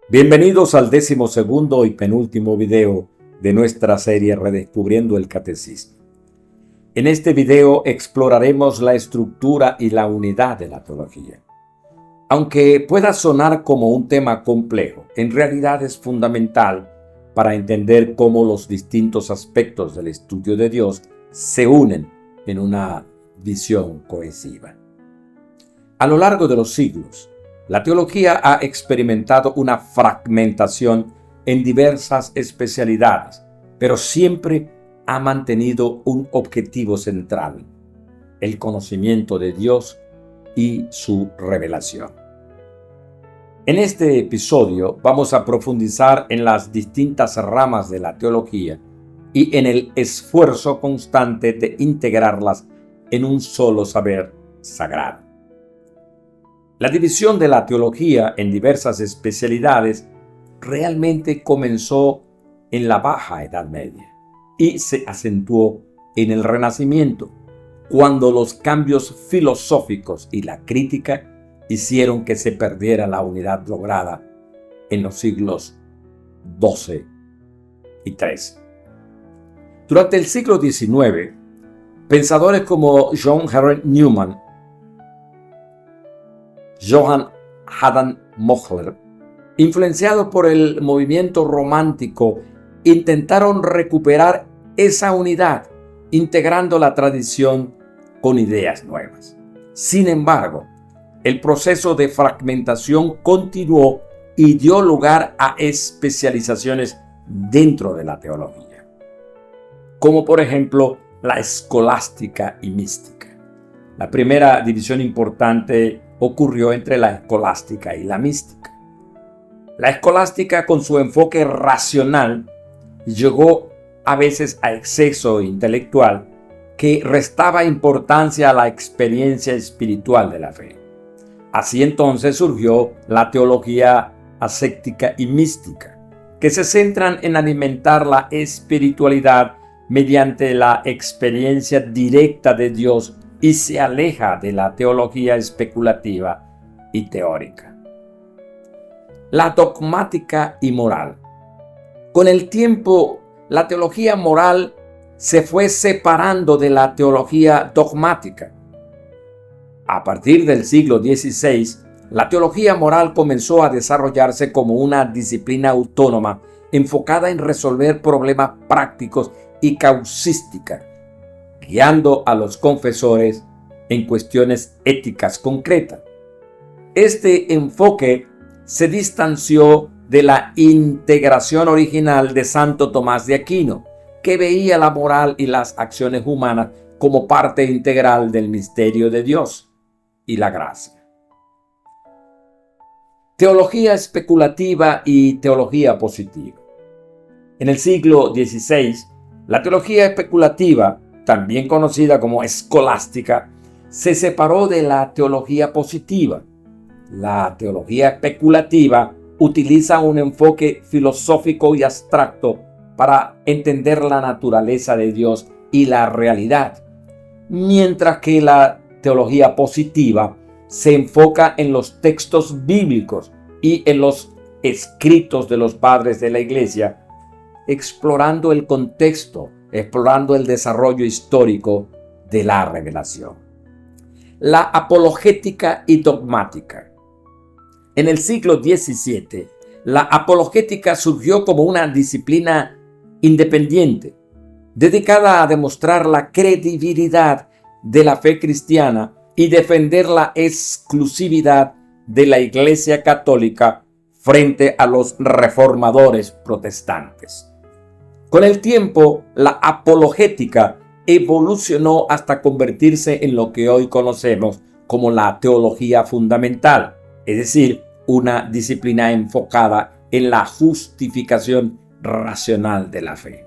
Bienvenidos al 12º y penúltimo video de nuestra serie Redescubriendo el Catecismo. En este video exploraremos la estructura y la unidad de la teología. Aunque pueda sonar como un tema complejo, en realidad es fundamental para entender cómo los distintos aspectos del estudio de Dios se unen en una visión cohesiva. A lo largo de los siglos, la teología ha experimentado una fragmentación en diversas especialidades, pero siempre ha mantenido un objetivo central: el conocimiento de Dios y su revelación. En este episodio vamos a profundizar en las distintas ramas de la teología y en el esfuerzo constante de integrarlas en un solo saber sagrado. La división de la teología en diversas especialidades realmente comenzó en la Baja Edad Media y se acentuó en el Renacimiento, cuando los cambios filosóficos y la crítica hicieron que se perdiera la unidad lograda en los siglos XII y XIII. Durante el siglo XIX, pensadores como John Henry Newman, Johann Adam Möller, influenciados por el movimiento romántico, intentaron recuperar esa unidad, integrando la tradición con ideas nuevas. Sin embargo, el proceso de fragmentación continuó y dio lugar a especializaciones dentro de la teología, como por ejemplo la escolástica y mística. La primera división importante ocurrió entre la escolástica y la mística. La escolástica, con su enfoque racional, llegó a veces a exceso intelectual que restaba importancia a la experiencia espiritual de la fe. Así entonces surgió la teología ascética y mística, que se centran en alimentar la espiritualidad mediante la experiencia directa de Dios y se aleja de la teología especulativa y teórica. La dogmática y moral. Con el tiempo, la teología moral se fue separando de la teología dogmática. A partir del siglo XVI, la teología moral comenzó a desarrollarse como una disciplina autónoma enfocada en resolver problemas prácticos y causística, guiando a los confesores en cuestiones éticas concretas. Este enfoque se distanció de la integración original de Santo Tomás de Aquino, que veía la moral y las acciones humanas como parte integral del misterio de Dios y la gracia. Teología especulativa y teología positiva. En el siglo XVI, la teología especulativa, también conocida como escolástica, se separó de la teología positiva. La teología especulativa utiliza un enfoque filosófico y abstracto para entender la naturaleza de Dios y la realidad, mientras que la teología positiva se enfoca en los textos bíblicos y en los escritos de los padres de la Iglesia, explorando el contexto, explorando el desarrollo histórico de la revelación. La apologética y dogmática. En el siglo XVII, la apologética surgió como una disciplina independiente, dedicada a demostrar la credibilidad de la fe cristiana y defender la exclusividad de la Iglesia Católica frente a los reformadores protestantes. Con el tiempo, la apologética evolucionó hasta convertirse en lo que hoy conocemos como la teología fundamental, es decir, una disciplina enfocada en la justificación racional de la fe.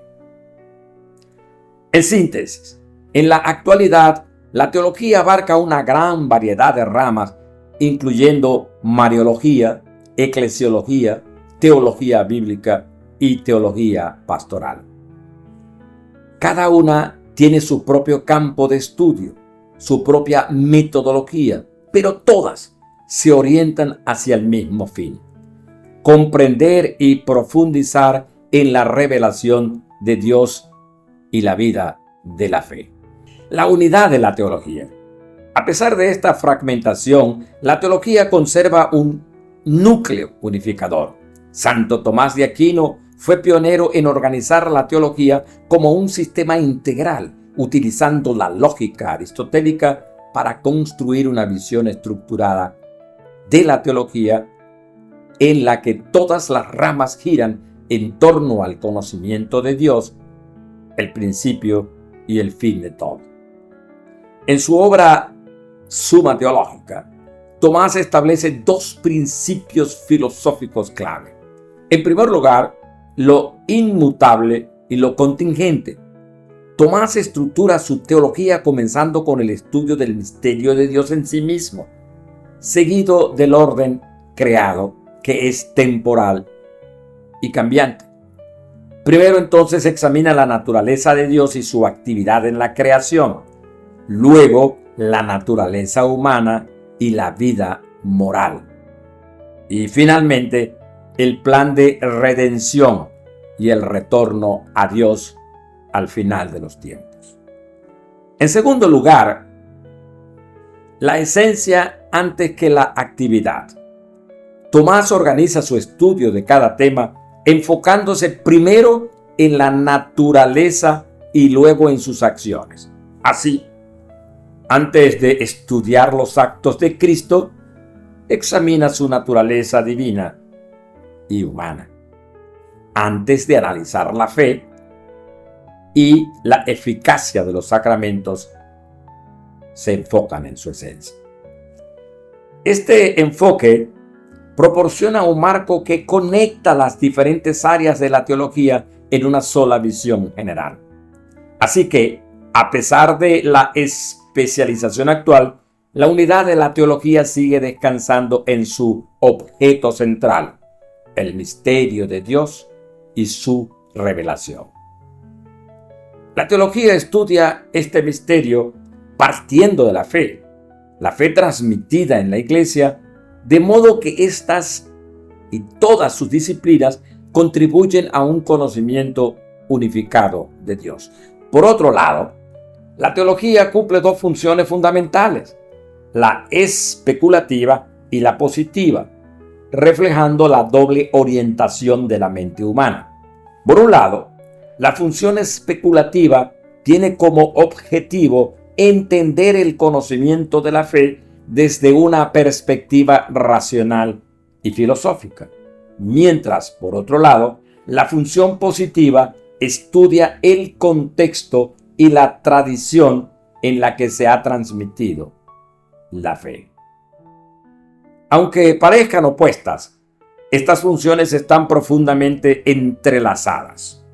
En síntesis, en la actualidad, la teología abarca una gran variedad de ramas, incluyendo mariología, eclesiología, teología bíblica y teología pastoral. Cada una tiene su propio campo de estudio, su propia metodología, pero todas se orientan hacia el mismo fin: comprender y profundizar en la revelación de Dios y la vida de la fe. La unidad de la teología. A pesar de esta fragmentación, la teología conserva un núcleo unificador. Santo Tomás de Aquino fue pionero en organizar la teología como un sistema integral, utilizando la lógica aristotélica para construir una visión estructurada de la teología en la que todas las ramas giran en torno al conocimiento de Dios, el principio y el fin de todo. En su obra Suma Teológica, Tomás establece dos principios filosóficos clave. En primer lugar, lo inmutable y lo contingente. Tomás estructura su teología comenzando con el estudio del misterio de Dios en sí mismo, seguido del orden creado, que es temporal y cambiante. Primero entonces examina la naturaleza de Dios y su actividad en la creación, luego la naturaleza humana y la vida moral, y finalmente el plan de redención y el retorno a Dios al final de los tiempos. En segundo lugar, la esencia antes que la actividad. Tomás organiza su estudio de cada tema enfocándose primero en la naturaleza y luego en sus acciones. Así, antes de estudiar los actos de Cristo, examina su naturaleza divina y humana. Antes de analizar la fe y la eficacia de los sacramentos, se enfocan en su esencia. Este enfoque proporciona un marco que conecta las diferentes áreas de la teología en una sola visión general. Así que, a pesar de la especialización actual, la unidad de la teología sigue descansando en su objeto central, el misterio de Dios y su revelación. La teología estudia este misterio partiendo de la fe transmitida en la Iglesia, de modo que estas y todas sus disciplinas contribuyen a un conocimiento unificado de Dios. Por otro lado, la teología cumple dos funciones fundamentales: la especulativa y la positiva, reflejando la doble orientación de la mente humana. Por un lado, la función especulativa tiene como objetivo entender el conocimiento de la fe desde una perspectiva racional y filosófica, mientras, por otro lado, la función positiva estudia el contexto y la tradición en la que se ha transmitido la fe. Aunque parezcan opuestas, estas funciones están profundamente entrelazadas.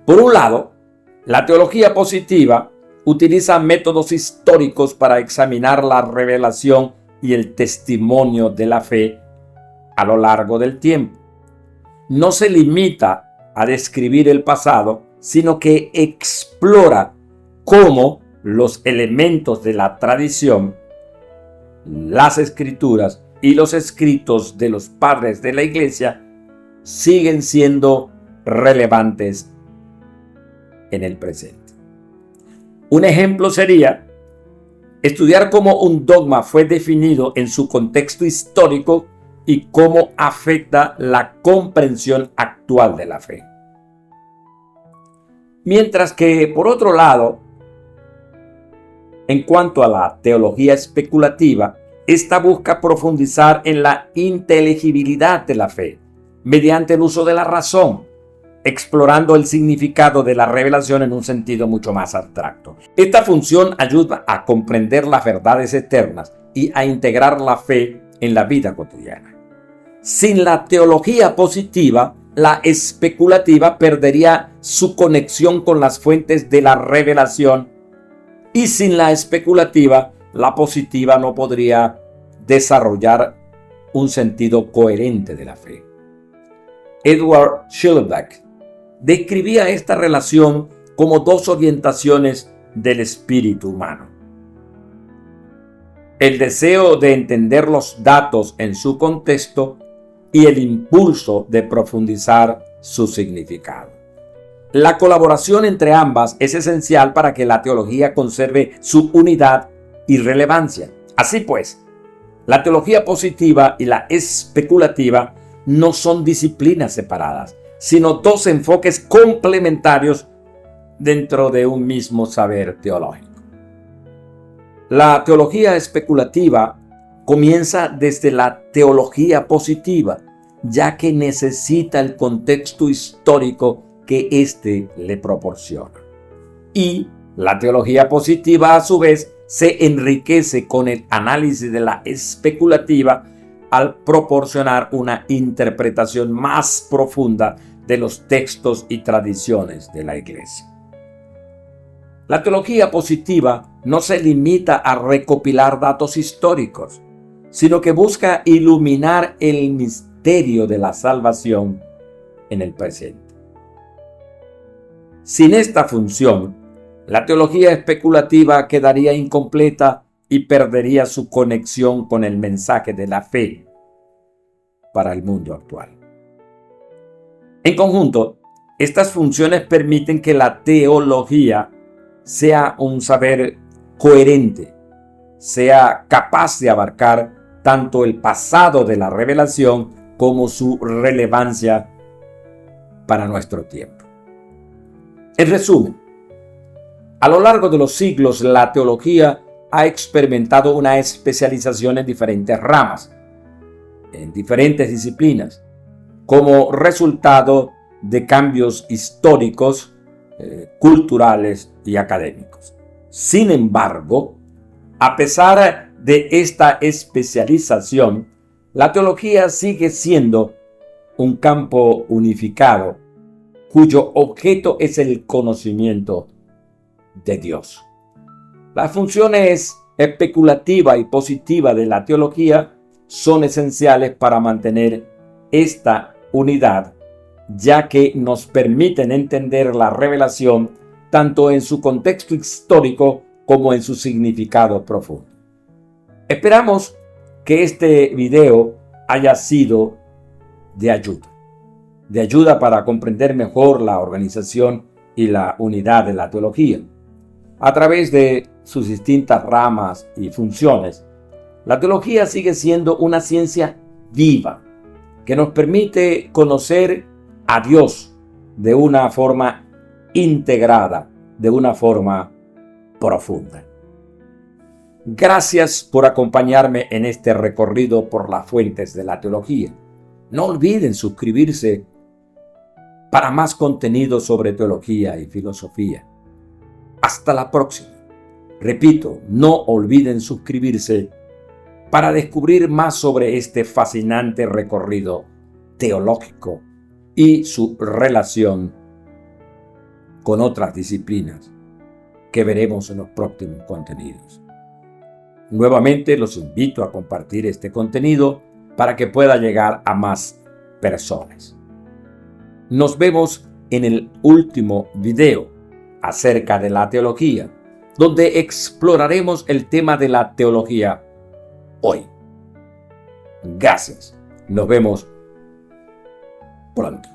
Por un lado, la teología positiva utiliza métodos históricos para examinar la revelación y el testimonio de la fe a lo largo del tiempo. No se limita a describir el pasado, sino que explora cómo los elementos de la tradición, las escrituras y los escritos de los padres de la Iglesia siguen siendo relevantes en el presente. Un ejemplo sería estudiar cómo un dogma fue definido en su contexto histórico y cómo afecta la comprensión actual de la fe. Mientras que, por otro lado, en cuanto a la teología especulativa, esta busca profundizar en la inteligibilidad de la fe mediante el uso de la razón, explorando el significado de la revelación en un sentido mucho más abstracto. Esta función ayuda a comprender las verdades eternas y a integrar la fe en la vida cotidiana. Sin la teología positiva, la especulativa perdería su conexión con las fuentes de la revelación, y sin la especulativa, la positiva no podría desarrollar un sentido coherente de la fe. Edward Schleiermacher describía esta relación como dos orientaciones del espíritu humano: el deseo de entender los datos en su contexto y el impulso de profundizar su significado. La colaboración entre ambas es esencial para que la teología conserve su unidad y relevancia. Así pues, la teología positiva y la especulativa no son disciplinas separadas, sino dos enfoques complementarios dentro de un mismo saber teológico. La teología especulativa comienza desde la teología positiva, ya que necesita el contexto histórico que éste le proporciona. Y la teología positiva, a su vez, se enriquece con el análisis de la especulativa al proporcionar una interpretación más profunda de los textos y tradiciones de la Iglesia. La teología positiva no se limita a recopilar datos históricos, sino que busca iluminar el misterio de la salvación en el presente. Sin esta función, la teología especulativa quedaría incompleta y perdería su conexión con el mensaje de la fe para el mundo actual. En conjunto, estas funciones permiten que la teología sea un saber coherente, sea capaz de abarcar tanto el pasado de la revelación como su relevancia para nuestro tiempo. En resumen, a lo largo de los siglos, la teología ha experimentado una especialización en diferentes ramas, en diferentes disciplinas, como resultado de cambios históricos, culturales y académicos. Sin embargo, a pesar de esta especialización, la teología sigue siendo un campo unificado cuyo objeto es el conocimiento de Dios. Las funciones especulativa y positiva de la teología son esenciales para mantener esta unidad, ya que nos permiten entender la revelación tanto en su contexto histórico como en su significado profundo. Esperamos que este video haya sido de ayuda para comprender mejor la organización y la unidad de la teología. A través de sus distintas ramas y funciones, la teología sigue siendo una ciencia viva que nos permite conocer a Dios de una forma integrada, de una forma profunda. Gracias por acompañarme en este recorrido por las fuentes de la teología. No olviden suscribirse para más contenido sobre teología y filosofía. Hasta la próxima. Repito, no olviden suscribirse para descubrir más sobre este fascinante recorrido teológico y su relación con otras disciplinas que veremos en los próximos contenidos. Nuevamente los invito a compartir este contenido para que pueda llegar a más personas. Nos vemos en el último video acerca de la teología, donde exploraremos el tema de la teología hoy. Gracias. Nos vemos pronto.